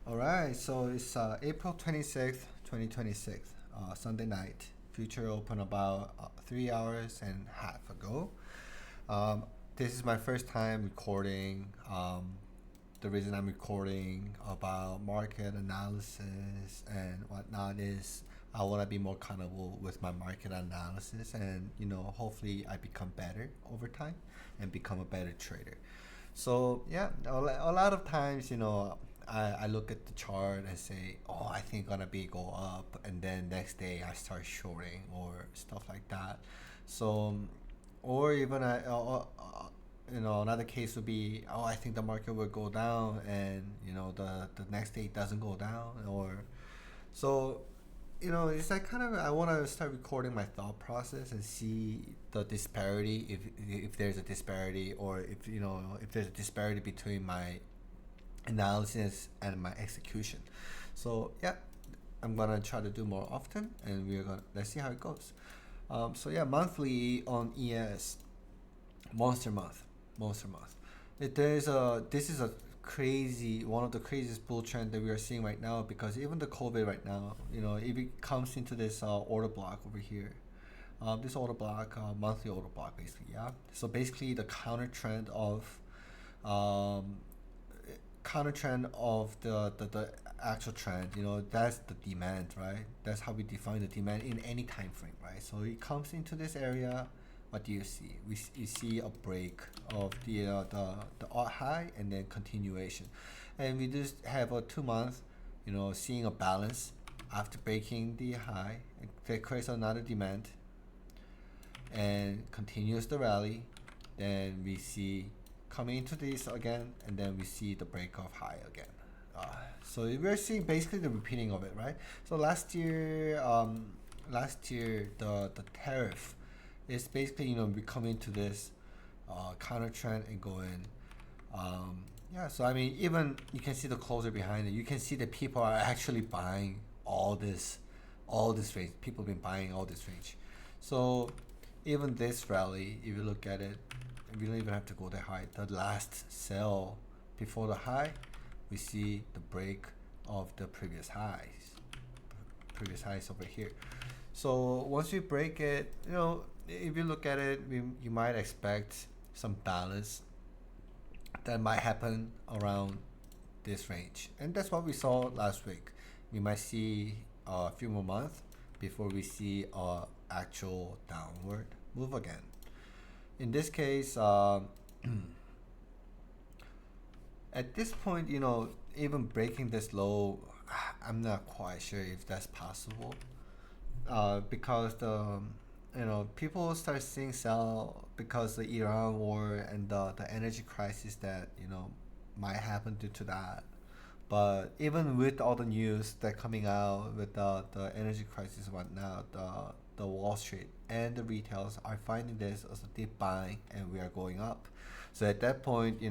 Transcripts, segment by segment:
All right, so it's April 26th, 2026, Sunday night. Future opened about 3 hours and a half ago. Um, this is my first time recording. The reason I'm recording about market analysis and whatnot is I want to be more comfortable with my market analysis, and hopefully I become better over time and become a better trader. So yeah, a lot of times, I look at the chart and say, oh, I think gonna be go up, and then next day I start shorting or stuff like that. So, or even another case would be, oh, I think the market will go down, and the next day it doesn't go down, or so it's like kind of I want to start recording my thought process and see the disparity, if there's a disparity, or if there's a disparity between my analysis and my execution. So yeah, I'm gonna try to do more often, and let's see how it goes. So yeah, monthly on ES, monster month, monster month. This is a crazy one of the craziest bull trend that we are seeing right now, because even the COVID right now, if it comes into this order block over here, this order block, monthly order block basically, yeah. So basically the um, counter trend of the actual trend, that's the demand, right? That's how we define the demand in any time frame, right? So it comes into this area. What do you see? You see a break of the high, and then continuation, and we just have a 2 month, seeing a balance after breaking the high. That creates another demand and continues the rally. Then we see coming into this again, and then we see the break of high again. So we're seeing basically the repeating of it, right? So last year the tariff is basically we come into this counter trend and going. Yeah, so I mean, even you can see the closer behind it. You can see that people are actually buying all this range. People have been buying all this range. So even this rally, if you look at it, we don't even have to go that high. The last sell before the high, we see the break of the previous highs over here. So once we break it, if you look at it, you might expect some balance that might happen around this range, and that's what we saw last week. We might see a few more months before we see a actual downward move again. In this case, at this point, even breaking this low, I'm not quite sure if that's possible, because people start seeing sell because the Iran war and the energy crisis that might happen due to that. But even with all the news that coming out with the energy crisis and whatnot, the Wall Street and the retails are finding this as a deep buying, and we are going up. So at that point,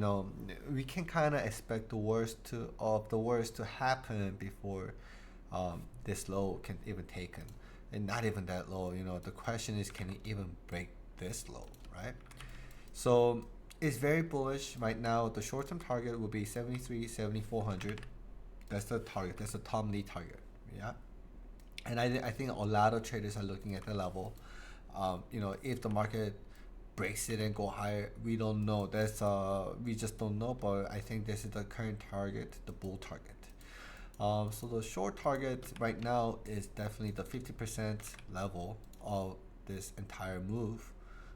we can kind of expect the worst to happen before this low can even taken, and not even that low. The question is, can it even break this low, right? So it's very bullish right now. The short-term target will be 73, 7400. That's the target. That's the Tom Lee target. Yeah. And I think a lot of traders are looking at the level. If the market breaks it and go higher, we don't know. We just don't know. But I think this is the current target, the bull target. So the short target right now is definitely the 50% level of this entire move,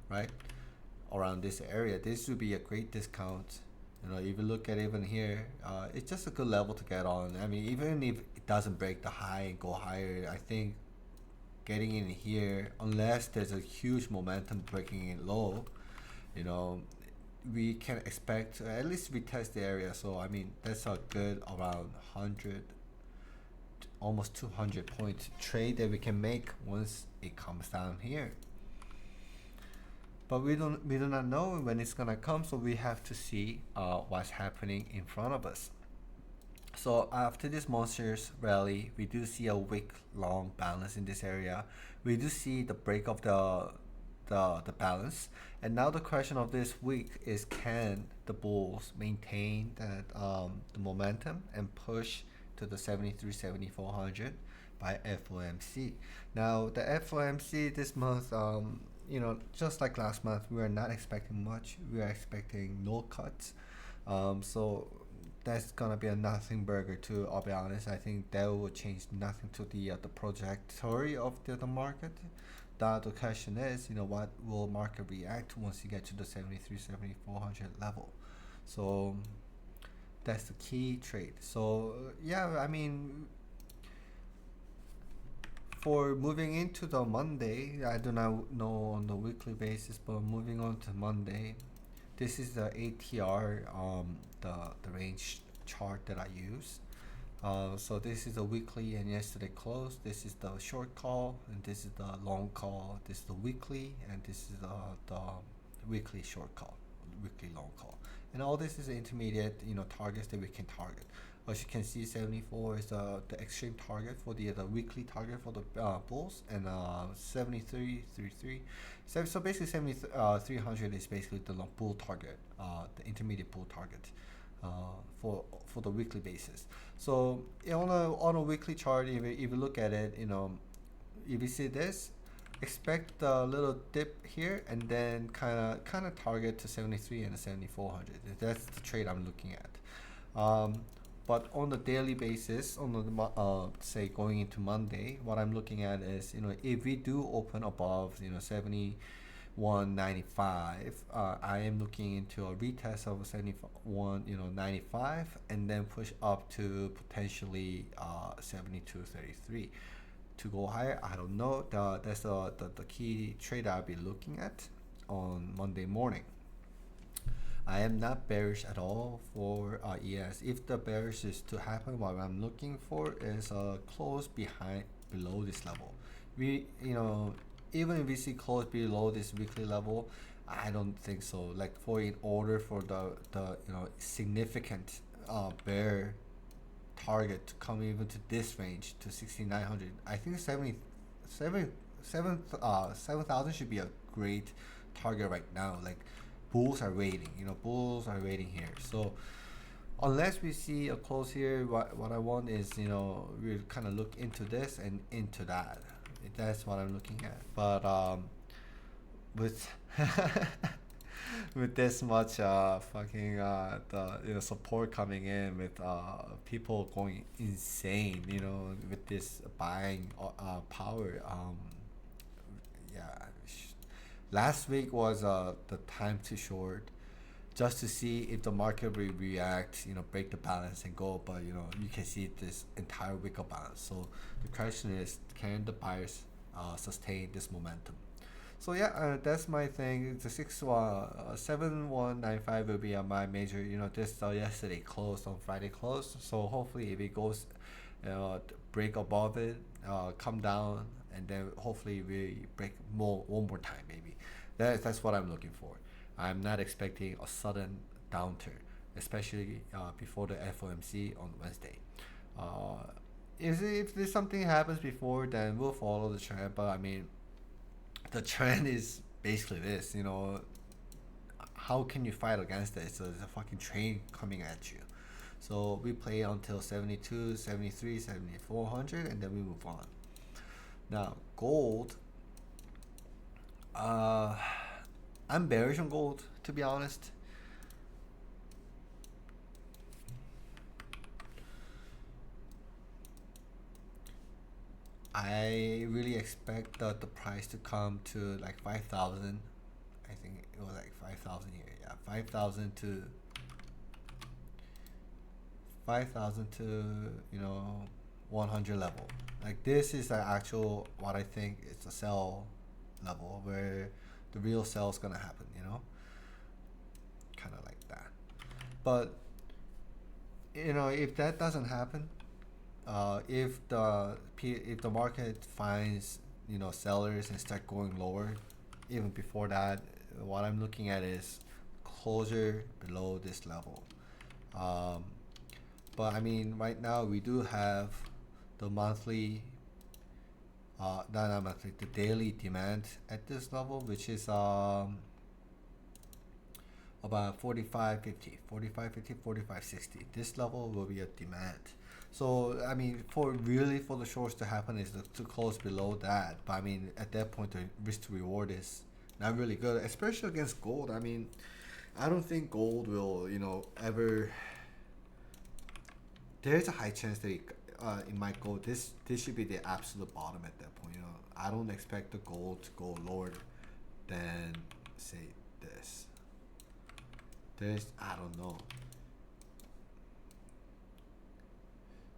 right? Around this area, this would be a great discount. If you look at even here, it's just a good level to get on. I mean, even if it doesn't break the high and go higher, I think getting in here, unless there's a huge momentum breaking it low, we can expect to at least retest the area. So I mean, that's a good around 100, almost 200 point trade that we can make once it comes down here. But we do not know when it's gonna come, so we have to see what's happening in front of us. So after this monsters rally, we do see a week long balance in this area. We do see the break of the balance, and now the question of this week is, can the bulls maintain that the momentum and push to the 73 7400 by FOMC. Now the FOMC this month, just like last month, we are not expecting much. We are expecting no cuts. So that's gonna be a nothing burger too. I'll be honest. I think that will change nothing to the trajectory of the market. The question is, what will market react once you get to the 73 7400 level? So that's the key trade. So yeah, I mean, for moving into the Monday, I do not know on the weekly basis, but moving on to Monday, this is the ATR, the range chart that I use. So this is the weekly and yesterday close. This is the short call, and this is the long call. This is the weekly, and this is the weekly short call, weekly long call. And all this is intermediate, targets that we can target. As you can see, 74 is the extreme target for the weekly target for the bulls, and 73.33. So basically, 300 is basically the bull target, the intermediate bull target, for the weekly basis. So on a weekly chart, if you look at it, if you see this, expect a little dip here, and then kind of target to 73 and 7400. That's the trade I'm looking at. But on the daily basis, on the say going into Monday, what I'm looking at is, if we do open above 71.95, I am looking into a retest of 71.95, and then push up to potentially 72.33. To go higher, I don't know. That's the key trade I'll be looking at on Monday morning. I am not bearish at all for ES. If the bearish is to happen, what I'm looking for is a close below this level. Even if we see close below this weekly level, I don't think so. Like, in order for the significant bear target to come even to this range, to 6900, I think 7,000 should be a great target right now. Like, bulls are waiting, here. So unless we see a close here, what I want is, we kind of look into this and into that. That's what I'm looking at. But with with this much support coming in, with people going insane, with this buying power, yeah. Last week was the time to short, just to see if the market will react, break the balance and go. But you can see this entire week of balance. So the question is, can the buyers sustain this momentum? So yeah, that's my thing. The 7195 will be my major. This yesterday closed, on Friday closed. So hopefully, if it goes break above it, come down, and then hopefully we break one more time, maybe. That's what I'm looking for. I'm not expecting a sudden downturn, especially before the FOMC on Wednesday. If there's something happens before, then we'll follow the trend. But I mean, the trend is basically this. How can you fight against it? So there's a fucking train coming at you. So we play until 72, 73, 7400, and then we move on. Now, gold. I'm bearish on gold, to be honest. I really expect the price to come to like 5,000. I think it was like 5,000 here. Yeah, 5,000 to 100 level. Like, this is the actual, what I think it's a sell level, where the real sell is gonna happen, kind of like that. But if that doesn't happen, if the market finds sellers and start going lower, even before that, what I'm looking at is closure below this level. But I mean, right now we do have the monthly, not monthly, the daily demand at this level, which is about 45.50, 45.50, 45.60. This level will be a demand. So I mean, for the shorts to happen is to close below that. But I mean, at that point, the risk to reward is not really good, especially against gold. I mean, I don't think gold will, ever. There's a high chance that it might go. This should be the absolute bottom at that point. I don't expect the gold to go lower than say this. I don't know,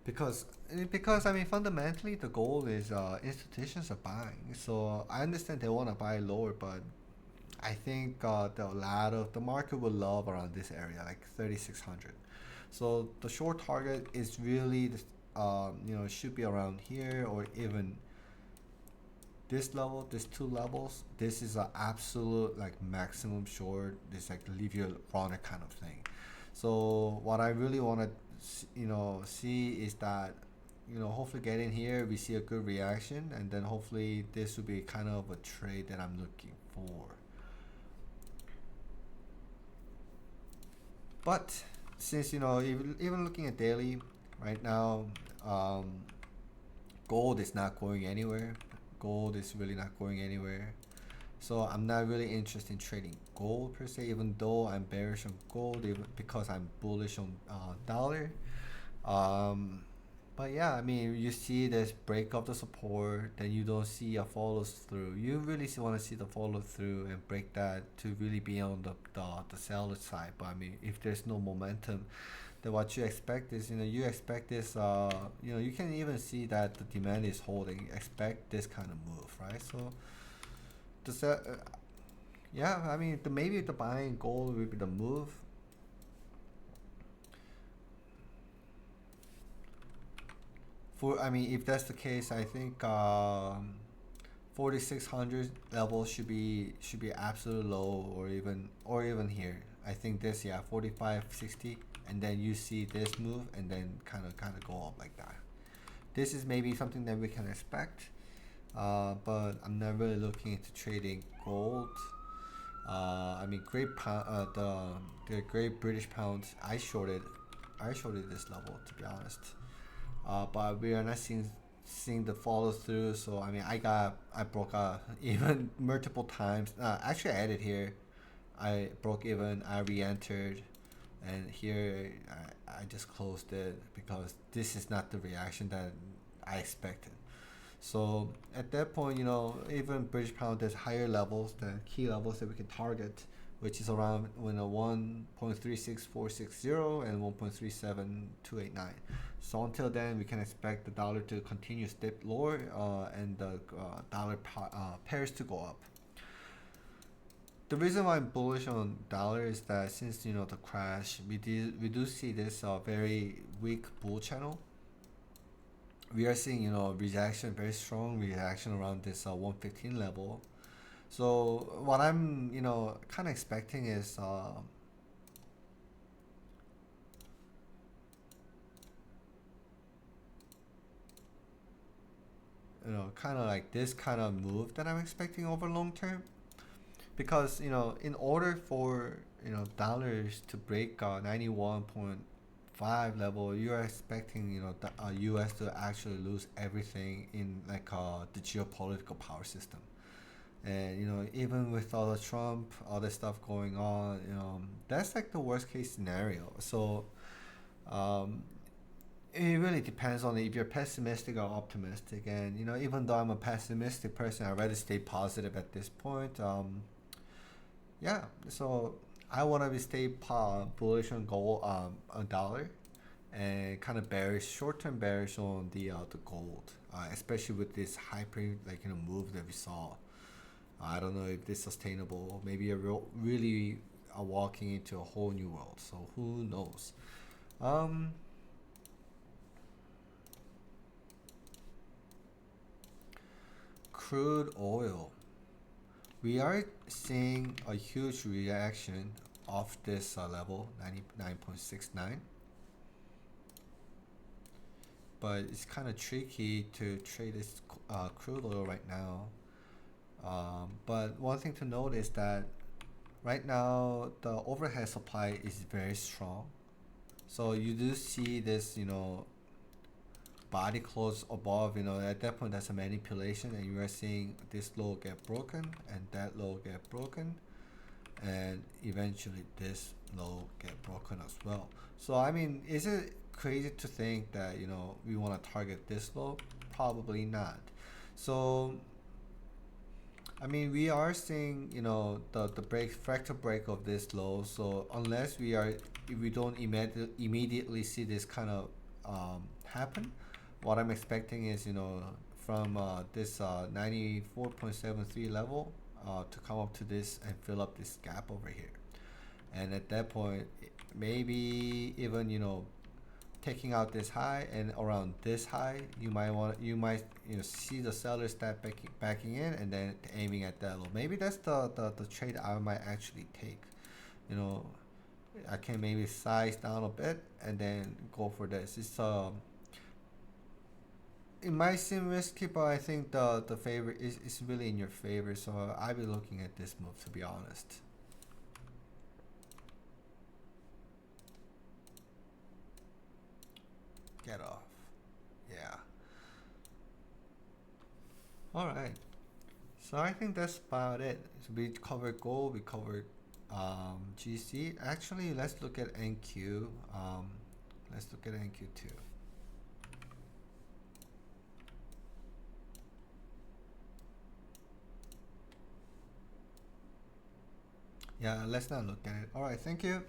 because I mean fundamentally the goal is institutions are buying. So I understand they want to buy lower, but I think the market will love around this area, like 3,600. So the short target is really should be around here, or even this level, this two levels. This is an absolute like maximum short. This like leave you runner kind of thing. So what I really want to see is that hopefully get in here, we see a good reaction, and then hopefully this will be kind of a trade that I'm looking for. But since even looking at daily right now, um, gold is not going anywhere. Gold is really not going anywhere. So I'm not really interested in trading gold per se, even though I'm bearish on gold, even because I'm bullish on dollar. Um, but yeah, I mean, you see this break of the support, then you don't see a follow through. You really want to see the follow through and break that to really be on the seller side. But I mean, if there's no momentum, then what you expect is, you expect this, you can even see that the demand is holding. You expect this kind of move, right? So, does that, yeah, I mean, maybe the buying gold will be the move. I mean, if that's the case, I think 4,600 level should be absolute low, or even here. I think this, yeah, 45.60, and then you see this move, and then kind of go up like that. This is maybe something that we can expect, but I'm not really looking into trading gold. I mean, Great Pound, the Great British Pound, I shorted this level, to be honest. But we are not seeing the follow through. So I mean, I broke even multiple times. Actually, I added here. I broke even. I re-entered, and here I just closed it because this is not the reaction that I expected. So at that point, even British pound, there's higher levels, the key levels that we can target, which is around 1.36460 and 1.37289. So until then, we can expect the dollar to continue step lower, and the dollar pairs to go up. The reason why I'm bullish on dollar is that since the crash, we do see this very weak bull channel. We are seeing reaction, very strong reaction around this 115 level. So what I'm kind of expecting is kind of like this kind of move that I'm expecting over long term, because in order for dollars to break 91.5 level, you are expecting the US to actually lose everything in like the geopolitical power system. And even with all the Trump, all this stuff going on, that's like the worst case scenario. So um, it really depends on if you're pessimistic or optimistic. And even though I'm a pessimistic person, I'd rather stay positive at this point. Yeah, so I want to be stay bullish on gold, on dollar, and kind of bearish, short-term bearish on the gold, especially with this hyper like move that we saw. I don't know if this is sustainable. Maybe really walking into a whole new world. So who knows? Um, Crude oil. We are seeing a huge reaction of this level 99.69, but it's kind of tricky to trade this crude oil right now. But one thing to note is that right now the overhead supply is very strong. So you do see this, body close above, at that point that's a manipulation, and you are seeing this low get broken and that low get broken, and eventually this low get broken as well. So I mean, is it crazy to think that we want to target this low? Probably not. So I mean, we are seeing, the break fractal break of this low. So unless if we don't immediately see this kind of happen, what I'm expecting is, from this 94.73 level to come up to this and fill up this gap over here. And at that point, maybe even, taking out this high, and around this high you might see the seller start backing in and then aiming at that low. Maybe that's the trade I might actually take. you know I can maybe size down a bit and then go for this. It might seem risky, but I think the favor is really in your favor, so I'll be looking at this move, to be honest. Get off. Yeah. All right. So I think that's about it. So we covered gold, we covered GC. Actually, let's look at NQ. Let's look at NQ too. Yeah, let's not look at it. All right, thank you.